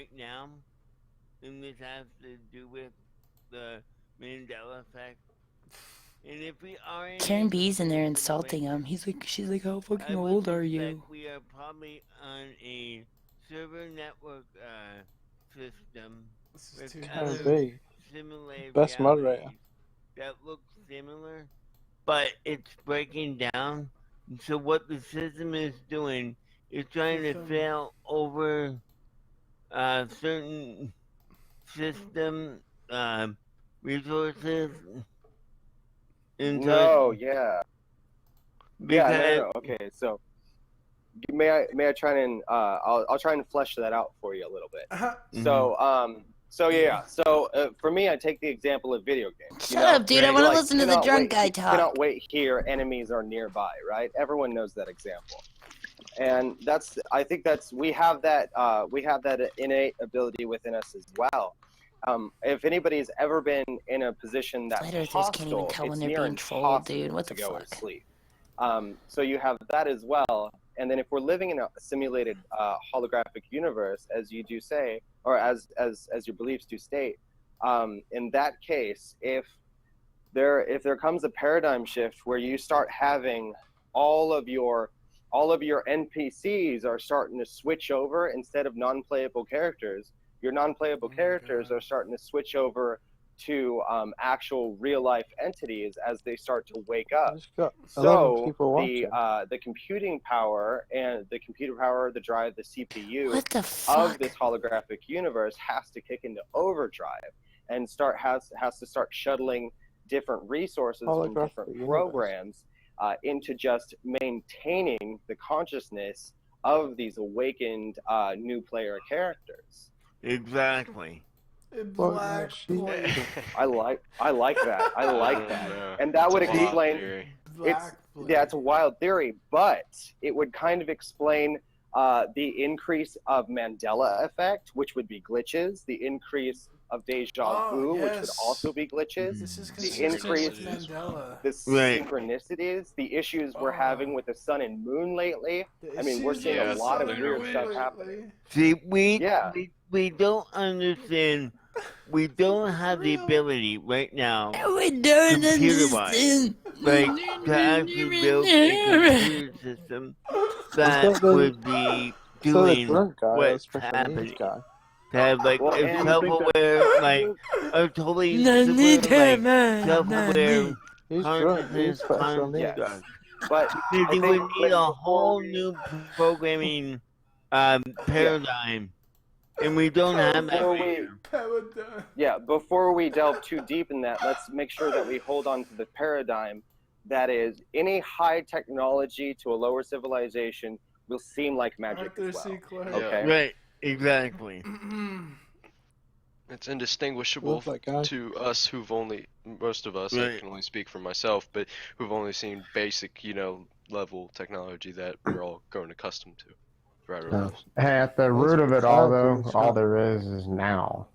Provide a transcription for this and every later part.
right now, and this has to do with the Mandela effect. And if we are in Karen a B's in there complete insulting him. simulation, She's like, how fucking I would old are suspect you? we are probably on a server network system This is with too Karen other good. B, simulated best moderator. realities that look similar, but it's breaking down. And so what the system is doing is trying to fail over certain system resources. And No, yeah. Yeah, because no. Okay, so may I try and I'll try and flesh that out for you a little bit. So for me, I take the example of video games. Shut up, dude. I want to listen to the drunk guy talk. Cannot wait here. Enemies are nearby, right? Everyone knows that example, and I think we have that innate ability within us as well. If anybody's ever been in a position that's Flat earthers hostile, can't even tell when it's they're near being trolled, impossible dude. What to the go fuck? to sleep. So you have that as well. And then if we're living in a simulated holographic universe, as you do say, or as your beliefs do state, in that case, if there comes a paradigm shift where you start having all of your NPCs are starting to switch over instead of non-playable characters, your non-playable characters are starting to switch over to actual real-life entities as they start to wake up. So the computing power that drive the CPU of this holographic universe has to kick into overdrive and has to start shuttling different resources from different programs into just maintaining the consciousness of these awakened new player characters. Exactly. Black I like that. I like that. And that would explain it's a wild theory, but it would kind of explain the increase of Mandela effect, which would be glitches, the increase of deja vu, which would also be glitches, the increase, the synchronicities, the issues we're having with the sun and moon lately. I mean, we're seeing a lot of weird stuff happening. See, we don't understand. We don't have the ability right now, computer-wise, like to actually build a computer system that would be doing what's happening. To have like a self-aware, like a totally super, like self-aware consciousness construct. But you would need a whole new programming paradigm. And we don't have that. Yeah, before we delve too deep in that, let's make sure that we hold on to the paradigm that is any high technology to a lower civilization will seem like magic as well. Okay? Right, exactly. It's indistinguishable to us who've only, most of us, I can only speak for myself, but who've only seen basic, level technology that we're all grown accustomed to. Hey, at the root of it all, though, all there is now.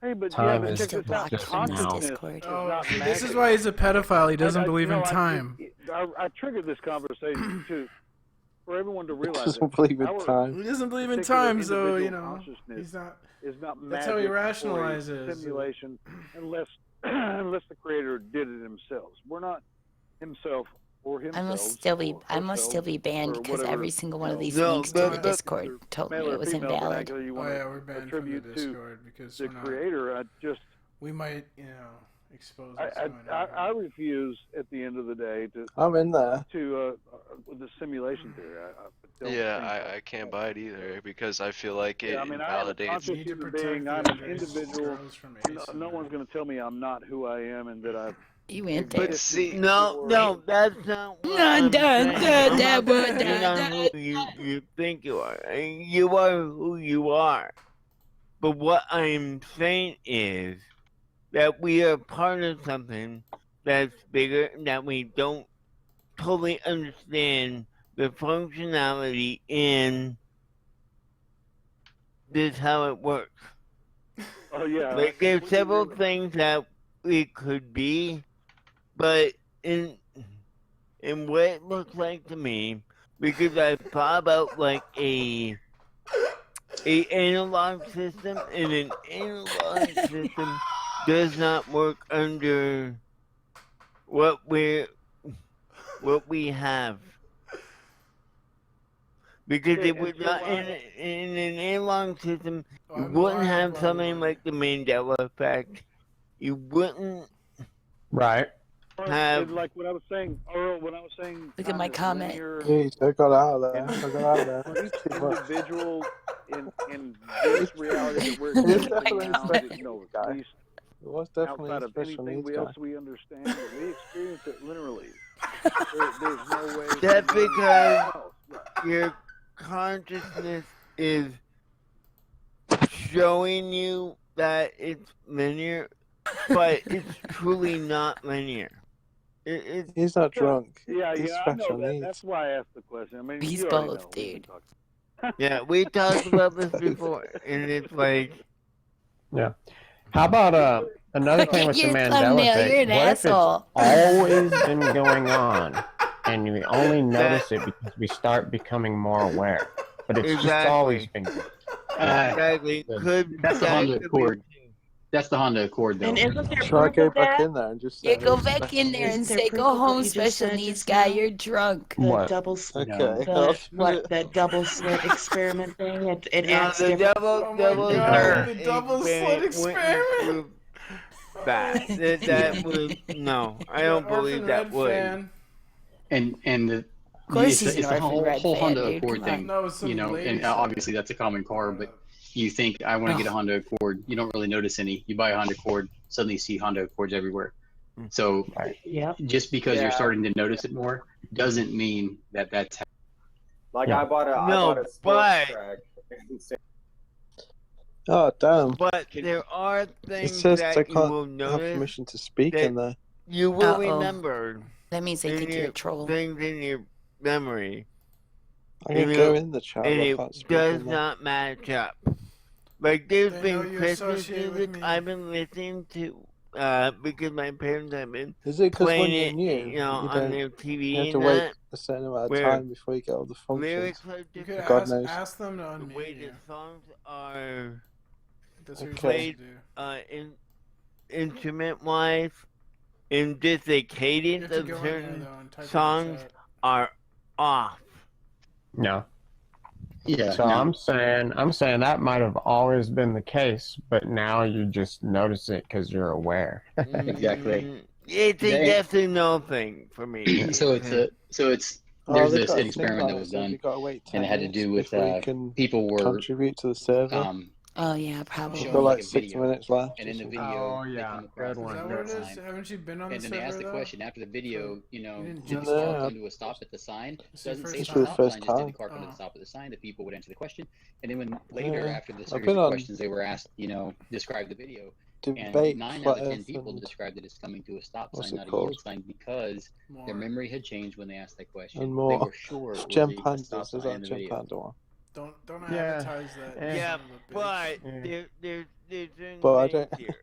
Hey, but time check this out. Consciousness is not see, magic. this is why he's a pedophile. He doesn't believe in time. I triggered this conversation for everyone to realize. He doesn't believe in time. He doesn't believe in time, so he's not. Is not that's magic how he rationalizes simulation, unless the creator did it themselves. We're not himself. I must still be banned because every single one of these links to the Discord told me it was invalid. Oh yeah, we're banned from the Discord because the creator. We might, expose. I refuse at the end of the day to. I'm in there. To with the simulation theory. I can't buy it either because I feel like it I'm invalidates. an individual. No one's going to tell me I'm not who I am and that I. You went there. But see, no, that's not what I'm saying. Who you think you are. You are who you are. But what I'm saying is that we are part of something that's bigger, that we don't totally understand the functionality in this, how it works. Oh, yeah. Like, there's several things that it could be, but in what it looks like to me, because I thought about like a a analog system, and an analog system does not work under what we have. Because it would not, in an analog system, you wouldn't have something like the Mandela effect. You wouldn't have. Like what I was saying, Earl, when I was saying. Look at my comment. Jeez, I got out of there. I got out of there. Each individual in this reality that we're experiencing, at least It was definitely outside a of special anything needs guy. else we understand, we experience it literally. There's no way. That's because your consciousness is showing you that it's linear, but it's truly not linear. He's not drunk. Yeah, He's I know special that. needs. That's why I asked the question. I mean, He's you already both, know. dude. Yeah, we talked about this before, and it's like, Yeah. How about another thing with the Your Mandela thumbnail, effect? you're an What if asshole. it's always been going on, and we only notice it because we start becoming more aware? But it's just Exactly. always been going on. exactly. That's the Honda Accord. That's the Honda Accord, though. And isn't there Should I proof go of back that? in there and just Yeah, say go it's back special in there and needs? Is there say, proof go of what home, you just special said needs just guy, now? you're drunk. The What? double Okay. the double slit experiment thing. It No, adds the different. double God, slit the double slit wouldn't experiment. prove that would no. I don't believe Orphan that Red would. fan. And the course it's, he's it's an the Orphan Red whole fan, Honda dude, Accord come thing. No, some You know, lady and said obviously that's a common car, but you think I want to get a Honda Accord, you don't really notice any. You buy a Honda Accord, suddenly you see Honda Accords everywhere. So Yep. just because you're Yeah. starting to notice it more doesn't mean that that's Like Yeah. I bought a sports but- track. Oh, damn. But there are It things says that I you can't will have notice permission to speak that in there. you will Uh-oh. remember That means they in think you're your a troll. things in your memory, I can you go know, in the chat, and but I it can't speak does in there. not match up. Like there's They know been you Christmas associate with music me. I've been listening to because my parents have been Is it because when playing you're it, new, you know, you on don't their you TV have to and wait that. a certain amount of where time before you get all the functions? Lyrics are You could God different. knows. ask them to The way unmute the you. songs are That's what you're Okay. supposed to do. instrument wise, and just the You cadence have to of go in there, certain though, and type in the songs chat. are off. No. yeah. So no. I'm saying that might have always been the case, but now you just notice it because you're aware. Exactly. It's a They- yes and no thing for me. so it's Oh, there's they've this got a an thing experiment on that it, was says done, you gotta wait 10 and it had to do minutes with before you can people were contribute to the server. Oh, yeah, You've probably. showing got like like a 6 video, minutes left. and in the or video Oh, they yeah, come across good this one. Is that stop what it is? sign, Haven't you been on the and then server, they ask the though? question after the video, you know, didn't did just the car start? come to a stop at the sign? It's your Doesn't first say time? stop First sign, just did the time. car come to Oh. the stop at the sign? The people would answer the question, and then when later Yeah. after the I've series been of on questions they were asked, you know, describe the video, and Debate 9 Flat out of 10 Earth people and described it as coming to a stop what's sign, it not a called? yield sign, because their More. memory had changed when they asked that question. And They more. were sure It's it Gem was a Pandas. stop There's sign in that the Gem video. Panda one. Don't Yeah. advertise that. Yeah. Yeah, son of a bitch. but Yeah. there's certain But I things don't- here.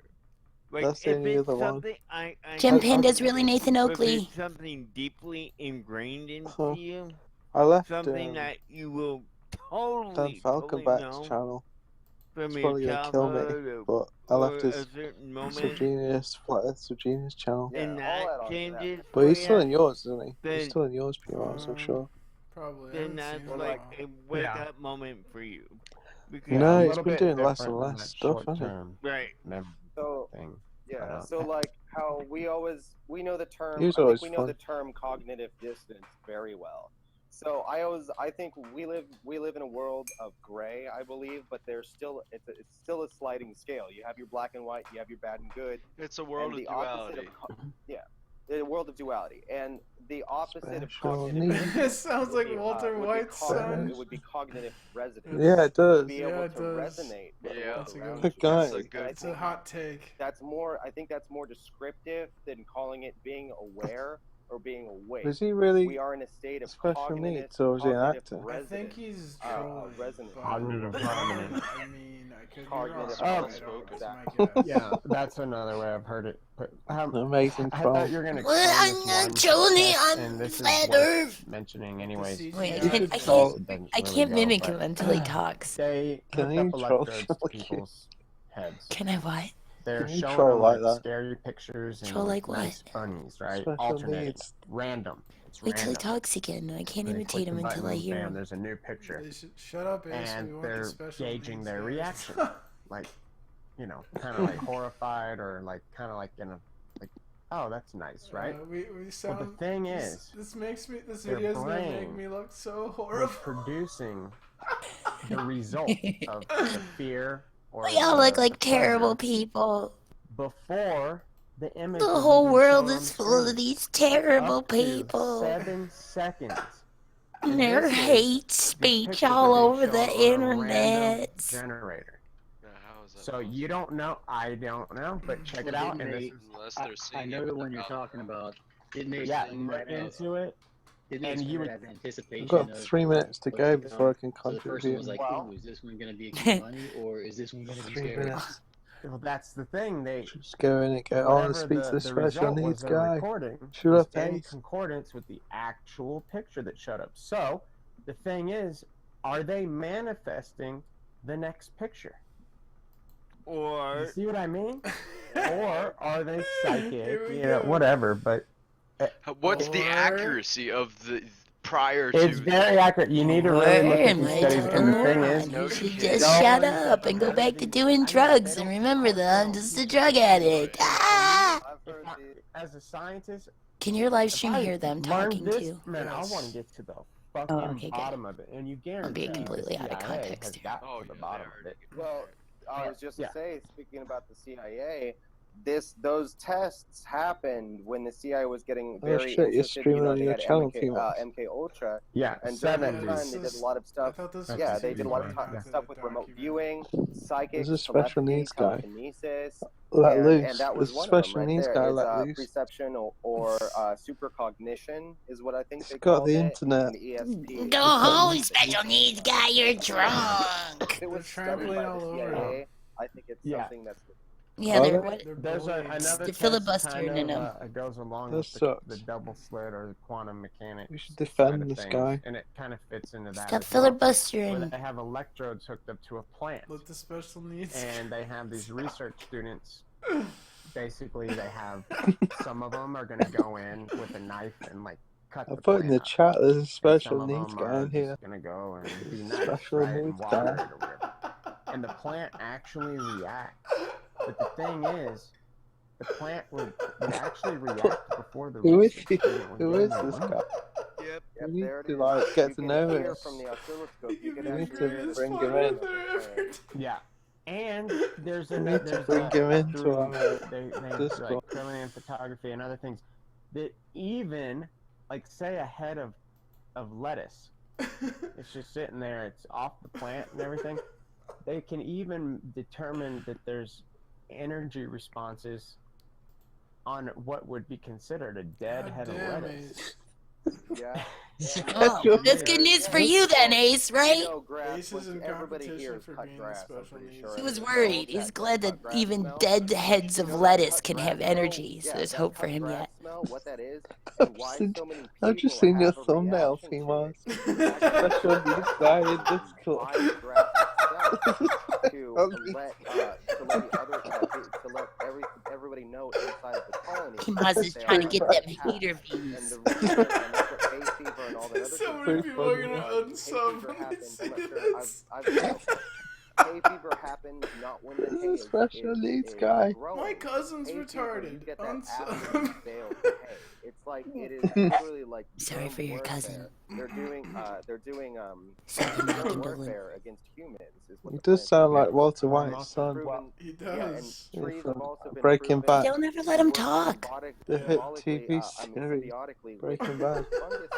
Like That's the if only it's other one. something I Jim I- Panda's really Nathan if Oakley. it's something deeply ingrained into Huh. you, I left something that you will Dan totally Falconback's know channel. from He's your probably gonna kill me, childhood but I or left a his certain moment, Subgenius, Flat Earth Subgenius channel. Yeah, and I'll add that on to that. changes But he's for still ya, in yours, isn't he? then- He's still in yours, PMOS, I'm sure. Probably. I then haven't that's seen it in a like while. a wake Yeah. up moment for you. Because No, a he's little been bit doing less different and than less that stuff, hasn't he? short-term right. memory So thing. yeah, so like how we know the term. He was I think always we know fun. the term cognitive dissonance very well. So I think we live in a world of gray, I believe, but there's still it's still a sliding scale. You have your black and white, you have your bad and good. It's a world and of the opposite duality. the world of duality, and the opposite of Special cognitive. needs. It sounds like would be, Walter would be White's cognitive- son. It would be cognitive resonance. Yeah, it does. To be able Yeah, it to does. resonate with the Yeah. world That's a around good- you. guy. That's a And I good It's a think hot take. that's more. I think that's more descriptive than calling it being aware or being awake. Was he really We are in a state of special cognitive, needs, or was he an cognitive actor? I think resonance. he's uh, trolling. resonance. but- Cognitive resonance. I mean, I Good, cognitive you're all function. right, Exactly. my guess. Yeah, that's another way I've heard it. But Amazing I troll. thought you were gonna Well, explain I'm this not one Tony, test, I'm and this is Flat worth Earth. mentioning anyways. Wait, You should troll. I can't mimic him until he talks. They Can hooked you up troll electrodes to like you? people's heads. Can I what? They're Can you showing troll them like like that? scary pictures and Troll like what? nice bunnies, right? Special Alternating, needs. random. It's Wait till he random. talks again. I can't They imitate click him the until button, I hear bam, him. there's a new picture, They should shut up, Ace. and We want the they're special gauging needs their guys. reaction, like, you know, kind of like horrified or like kind of like in a like, oh, that's nice, right? We sound. Well, the thing is, this makes me. This their video's gonna make brain me look so was horrible. producing the result of the fear or We all look the like terrible pleasure people. before the image. The was whole even world shown on is the full of screen. these terrible Up to people. 7 seconds. And their This is hate the speech picture all being over the shown on a random internet. generator. Now, how is that So possible? you don't know, I don't know, but check it Well, out. didn't And they- this is, Unless they're I seeing know it the one you're out. talking about. Didn't they yeah, explain look that as, into it. didn't they and explain you that would- as anticipation? I've got of 3 minutes to what's go to before I come? can So the person contribute. was like, Well- "Ooh, is this one gonna be funny, or is this one gonna be 3 scary?" minutes. Well, that's the thing. They Just go in and go, oh, whatever speak to the special result was needs they're guy. recording Shut was up, in Ace. concordance with the actual picture that showed up. So the thing is, are they manifesting the next picture? Or You see what I mean? Or are they psychic? You know, whatever. But What's the Or- accuracy of the prior it's to? very accurate. You need to Where really look at am these I studies. telling And the thing moron? is, You should shit. just Don't- shut up and go back to doing drugs and remember that I'm just a drug addict. Ah! I've heard the, as a scientist, Can your live if stream I hear them learned talking this, too? man, Yes. I want to get to the fucking okay, good. bottom of it. And you guarantee being the completely out of CIA context has here. got Oh, to the yeah, bottom they of it. well, I was just Yeah. to say, speaking about the CIA, those tests happened when the CIA was getting Oh, very shit, you're interested. streaming on They your had channel, MK, T-Mox. MK Ultra, Yeah, and during that 70s. time they did a lot of stuff. I thought this Yeah, was they did a lot of Yeah. stuff with remote viewing, psychics, There's a special telepathy, needs guy. telekinesis, Let and, loose. and that was There's a one of them special right needs there. guy Is, let loose. perception or supercognition is what I think It's they got called the it. internet. And the ESP. Go home, special needs guy, you're drunk. If it was They're studied trampling by all the over CIA, I think it's Yeah. something that's Yeah, Oh, they're they- what? There's bullies. another The test filibustering kind in of, 'em. goes along That with the sucks. double slit or the quantum mechanics. We should side defend of this things, guy. and it kind of fits into that. Stop as well, where filibustering. they have electrodes hooked up to a plant, Let the special needs. and they have these research students. Basically, they have some of them are going to go in with a knife and like cut I the put in the plant up. chat, there's a And special some of needs them guy are in here. just gonna go and be nice, Special right, and needs water guy. it or whatever. And the plant actually reacts. But the thing is, the plant would actually react before the Who is research he? student would Who go is in this the room. guy? Yep, We need there it to, is. like, get You to can know hear it. from the oscilloscope. You can We need actually to hear the bring sound him in. of the Yeah. And there's We a need to bring him into through our they Discord. like Krillin photography and other things that even like say a head of lettuce, it's just sitting there, it's off the plant and everything. They can even determine that there's energy responses on what would be considered a dead God head of damn lettuce. it. Yeah. Oh, that's good news for you then, Ace, right? You know, grass, Ace once is in everybody competition here has for cut being the grass, I'm special pretty needs. sure He was everybody worried. knows He's that glad that cut grass even smell. dead heads You of know that lettuce cut can grass have smell? energy, so Yeah, there's that hope for cut him grass yet. smell, what that is, I've and why seen- so many I've just people seen your have a thumbnail, reaction to T-Mox. it. Special needs guy in Discord. By the grass itself to let everybody know inside of the colony. Kimaz is they trying to are get allowed them to have. hater And views. the reason, and that's what hay fever and all that other So stuff many is. people are gonna Hay unsub fever when they happens, see I'm not sure, this. hay fever happens not when the hay is Special needs guy. growing. My cousin's Hay fever, you retarded. get that after Unsub. you fail the hay. It's like it is literally like Sorry germ for your warfare. cousin. They're doing Something like germ Timberland. warfare against humans. Is what He the does plants sound do. like Walter Well, White's most son. Proven- He Yeah, and does. trees from have also been Breaking proven Bad. They'll never let him work talk. The hit symbolically, TV series symbiotically Breaking with Bad. funguses.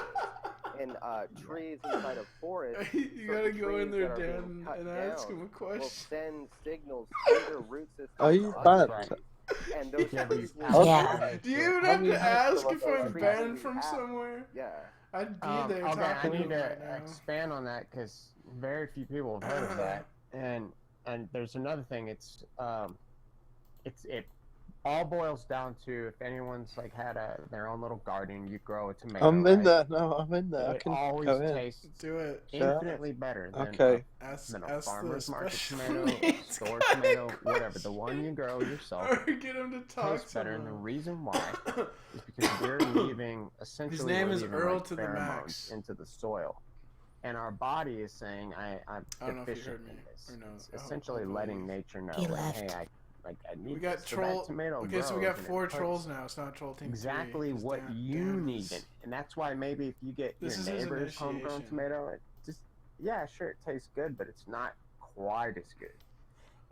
And trees inside of forests, You gotta certain go in trees there, that are Dan, being cut and ask down him a will question. send signals through their root system. Are you to other banned? trees. And those Yeah, but trees you- will Yeah. Do you even How have many to nights ask have if I I'm done banned that? from somewhere? Yeah. I'd be there Okay, I talking to need him to right now. expand on that because very few people have heard of that, and And there's another thing. It all boils down to if anyone's like had their own little garden, you grow a tomato. I'm in right? there. No, I'm in there. I It can always go in. tastes Do it. infinitely better than Okay. than a Ask farmer's the market special tomato, a needs store guy. tomato, whatever. The one you grow yourself Or get him to talk tastes to better, and the him. reason why is because we're leaving essentially name we're is leaving, Earl like, to the pheromones max. into the soil, and our body is saying I'm I don't know if you deficient heard me in this. or no. It's I hope- essentially hopefully letting you- nature know, He that, left. hey, I need We got this, so that troll. tomato Okay, so we grows got and it 4 puts trolls now. It's not troll team. exactly 3, 'cause what Dan- you Dan need, is- and that's why maybe if you get This your is his neighbor's homegrown initiation. tomato, it just sure it tastes good, but it's not quite as good.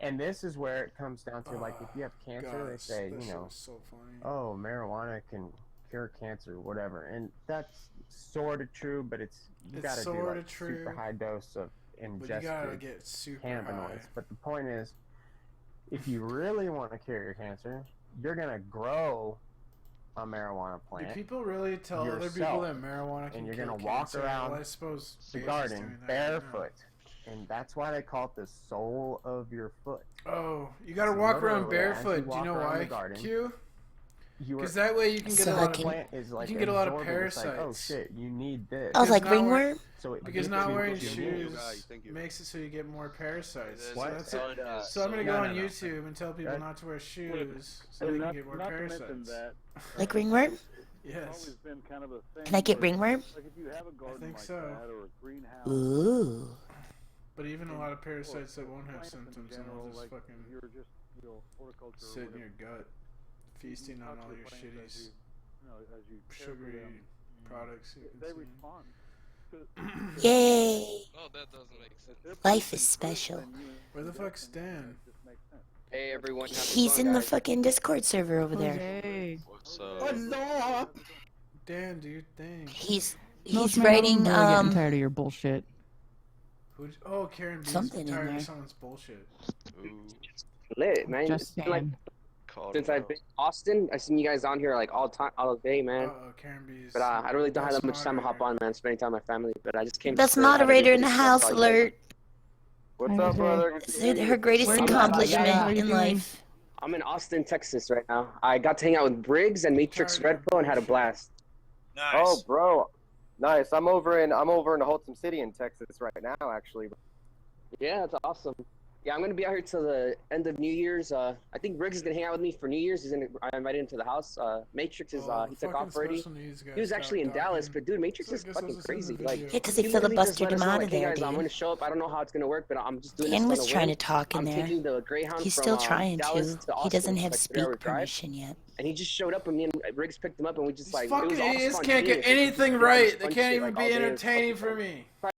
And this is where it comes down to, like, if you have cancer, God, they say, that you shit know, was so funny. oh, marijuana can cure cancer, whatever, and that's sort of true, but you It's gotta do sorta like true, super high dose of But you gotta ingested get super cannabinoids. high. But the point is, if you really want to cure your cancer, you're gonna grow a marijuana Do plant, people really tell other people yourself, that marijuana can and you're kill gonna walk cancer? around Well, I suppose the Bezos is garden doing that right now. barefoot, and that's why they call it the sole of your foot. Oh, you gotta So walk around literally, as barefoot. Do you walk know around why? the garden, Q? You are, Because that way you can get So a I lot can- of plant is like can get a lot of absorbing, it's like, oh parasites. shit, you need this. Oh, like Because not wear- ringworm? So it because gives not you wearing what you shoes need. Thank you. makes it so you get more parasites. So, What? that's it. So I'm gonna go on YouTube and tell people not to wear shoes so they can get more not to mention parasites. that, Like ringworm? it's Yes. always been kind of a thing. Can I get where, ringworm? Like if you have a garden think like so. that or a greenhouse. Ooh. But even a lot of parasites that won't have plants in symptoms and general, will just like fucking you're just, horticulture or sit in whatever, your gut, feasting on talk all to your the plants shitty as you care for sugary them, products you they consume. respond. Yay! Oh, that doesn't make sense. Life is special. Where the fuck's Dan? Hey everyone, having He's fun, in the guys. fucking Discord server over there. What's up? Dan, do your thing. He's Most men writing are really getting tired of your bullshit. Oh, Karen B's Something in tired there. of someone's bullshit. Ooh, Lit, man. Just It's been, like, saying. called since him I've out. been in Austin, I've seen you guys on here like all day, man. Uh-oh, Karen B's. But I really don't have best that much time to hop moderator. on, man. Spending time with my family. But I just came. Best to say hi to moderator in the everybody. house Saw you guys. alert. What's Hi, up, Jay. brother? It's her greatest Where you at? accomplishment How you in doing? life. I'm in Austin, Texas right now. I got to hang out with Briggs and Matrix Tired Red of Pill and had a bullshit. blast. Oh, bro, nice. I'm over in Holton City in Texas right now, actually. Yeah, that's awesome. Yeah, I'm gonna be out here till the end of New Year's. I think Briggs is gonna hang out with me for New Year's. I invited him to the house. Matrix is Oh, he the took off fucking already. special needs guy He was actually in stopped Dallas, talking. but dude, Matrix So I is guess fucking I'll just end the crazy. video. Like, Yeah, because he they literally just filibustered let us him know, out like, of hey there, guys, I'm gonna dude. show up. I don't know how it's gonna work, but I'm just doing Dan this was for trying the to win. talk in I'm there. taking the Greyhound He's from still trying Dallas to. to Austin. He doesn't It's have like a speak 3-hour drive. permission yet. And he just showed up, and me and Briggs picked him up, and we just These like it fucking was all idiots can't get spontaneous. Like, we just anything did all this right. They fun can't shit, even like, be all day. It was entertaining fucking for fun. me.